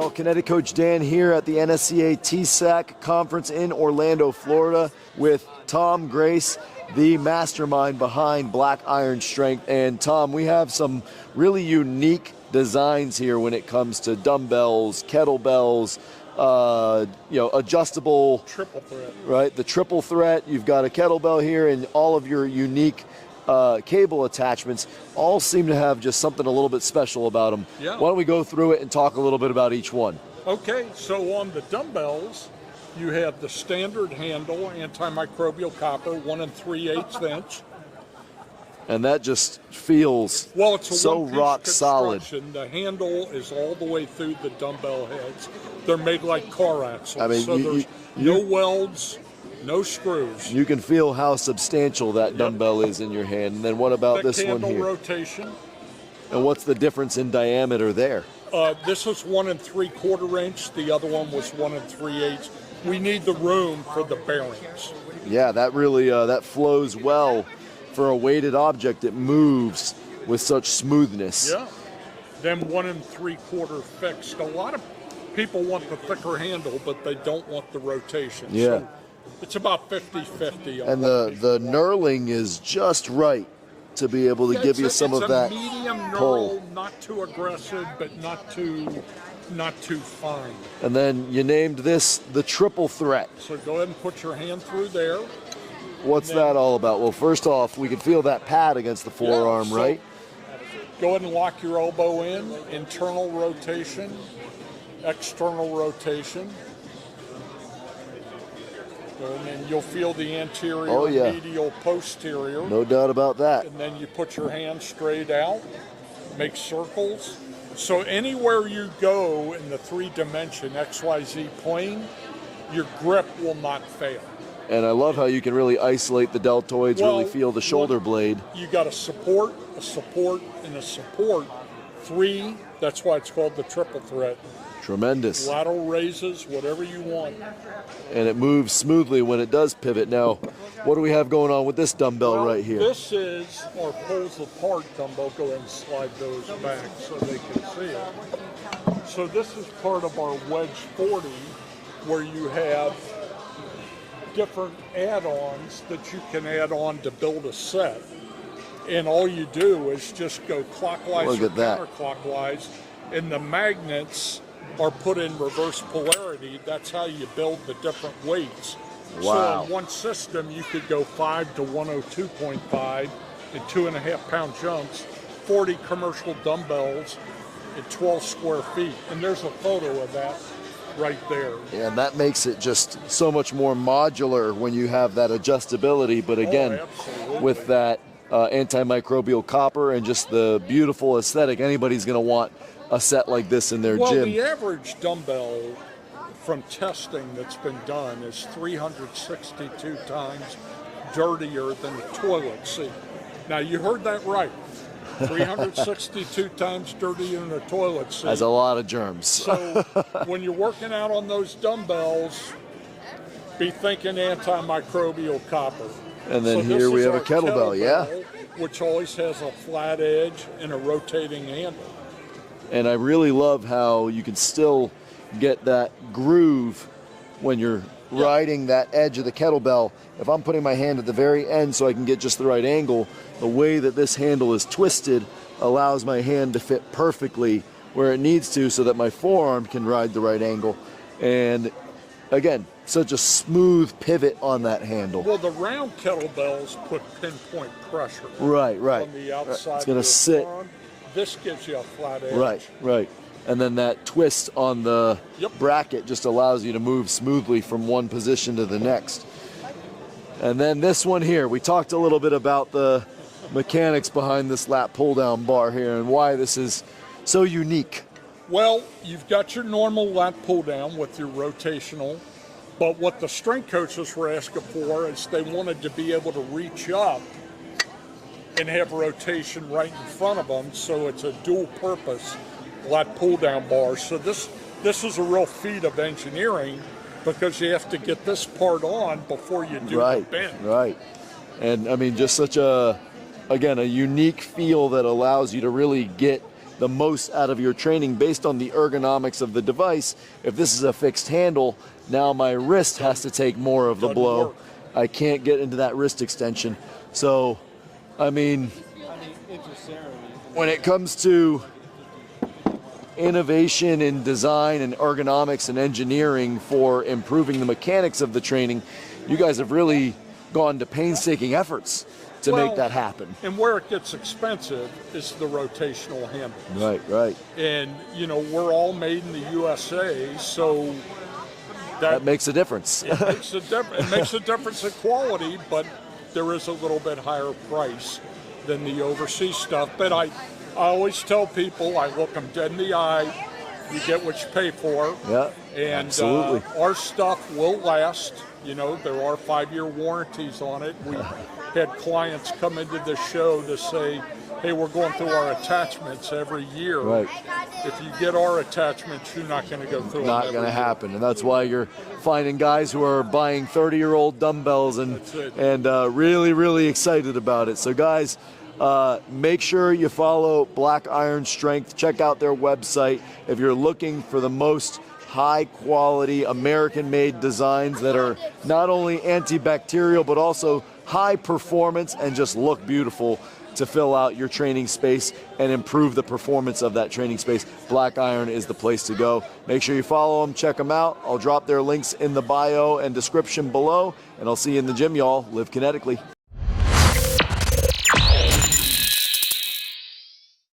all. Kinetic Coach Dan here at the NSCA TSAC Conference in Orlando, Florida with Tom Grace, the mastermind behind Black Iron Strength. And Tom, we have some really unique designs here when it comes to dumbbells, kettlebells, adjustable triple threat. Right, the triple threat. You've got a kettlebell here, and all of your unique cable attachments all seem to have just something a little bit special about them. Yeah. Why don't we go through it and talk a little bit about each one? Okay, so on the dumbbells, you have the standard handle, antimicrobial copper, 1 3/8 inch. And that just feels It's a so one-piece rock solid. The handle is all the way through the dumbbell heads. They're made like car axles. I mean, so there's no welds, no screws. You can feel how substantial that dumbbell is in your hand. And then what about this one handle here? rotation. And what's the difference in diameter there? This was 1 3/4 inch. The other one was 1 3/8. We need the room for the bearings. Yeah, that really that flows well. For a weighted object, it moves with such smoothness. Yeah. Then 1 3/4 fixed. A lot of people want the thicker handle, but they don't want the rotation. Yeah. So it's about 50-50. And the knurling is just right to be able to give you some of that medium pull. knurl, not too aggressive, but not too fine. And then you named this the triple threat. So go ahead and put your hand through there. What's that all about? Well, first off, we can feel that pad against the forearm, so right? Go ahead and lock your elbow in. Internal rotation, external rotation. And then you'll feel the anterior, medial, posterior. No doubt about that. And then you put your hand straight out, make circles. So anywhere you go in the 3-dimension XYZ plane, your grip will not fail. And I love how you can really isolate the deltoids, really feel the shoulder blade. You got a support, and a support. 3, that's why it's called the triple threat. Tremendous. Lateral raises, whatever you want. And it moves smoothly when it does pivot. Now, what do we have going on with this dumbbell right here? This is our pulls apart dumbbell. Go ahead and slide those back so they can see it. So this is part of our Wedge 40, where you have different add-ons that you can add on to build a set. And all you do is just go clockwise or counterclockwise, and the magnets are put in reverse polarity. That's how you build the different weights. Wow. So in one system, you could go 5 to 102.5 and 2.5-pound jumps, 40 commercial dumbbells at 12 square feet. And there's a photo of that right there. And that makes it just so much more modular when you have that adjustability. But again, with that antimicrobial copper and just the beautiful aesthetic, anybody's going to want a set like this in their gym. Well, the average dumbbell from testing that's been done is 362 times dirtier than a toilet seat. Now, you heard that right. 362 times dirtier than a toilet seat. That's a lot of germs. So when you're working out on those dumbbells, be thinking antimicrobial copper. And then here we have a kettlebell, which always has a flat edge and a rotating handle. And I really love how you can still get that groove when you're riding that edge of the kettlebell. If I'm putting my hand at the very end so I can get just the right angle, the way that this handle is twisted allows my hand to fit perfectly where it needs to so that my forearm can ride the right angle. And again, such a smooth pivot on that handle. Well, the round kettlebells put pinpoint pressure. Right. On the outside. It's going to sit. Forearm. This gives you a flat edge. Right. And then that twist on the bracket just allows you to move smoothly from one position to the next. And then this one here, we talked a little bit about the mechanics behind this lat pull-down bar here and why this is so unique. Well, you've got your normal lat pull-down with your rotational, but what the strength coaches were asking for is they wanted to be able to reach up and have rotation right in front of them, so it's a dual-purpose lat pull-down bar. So this is a real feat of engineering because you have to get this part on before you do the bend. Right. And I mean, just such a, again, a unique feel that allows you to really get the most out of your training based on the ergonomics of the device. If this is a fixed handle, now my wrist has to take more of the blow. I can't get into that wrist extension. So, I mean, when it comes to innovation in design and ergonomics and engineering for improving the mechanics of the training, you guys have really gone to painstaking efforts to make that happen. And where it gets expensive is the rotational handles. Right, right. And, you know, we're all made in the USA, so that makes a difference. It makes a difference in quality, but there is a little bit higher price than the overseas stuff. But I always tell people, I look them dead in the eye, you get what you pay for. Yeah, and absolutely. Our stuff will last. You know, there are 5-year warranties on it. We had clients come into the show to say, hey, we're going through our attachments every year. Right. If you get our attachments, you're not going to go through them. Not going to happen. And that's why you're finding guys who are buying 30-year-old dumbbells and really, really excited about it. So guys, make sure you follow Black Iron Strength. Check out their website. If you're looking for the most high-quality, American-made designs that are not only antibacterial, but also high performance and just look beautiful to fill out your training space and improve the performance of that training space, Black Iron is the place to go. Make sure you follow them, check them out. I'll drop their links in the bio and description below, and I'll see you in the gym, y'all. Live kinetically.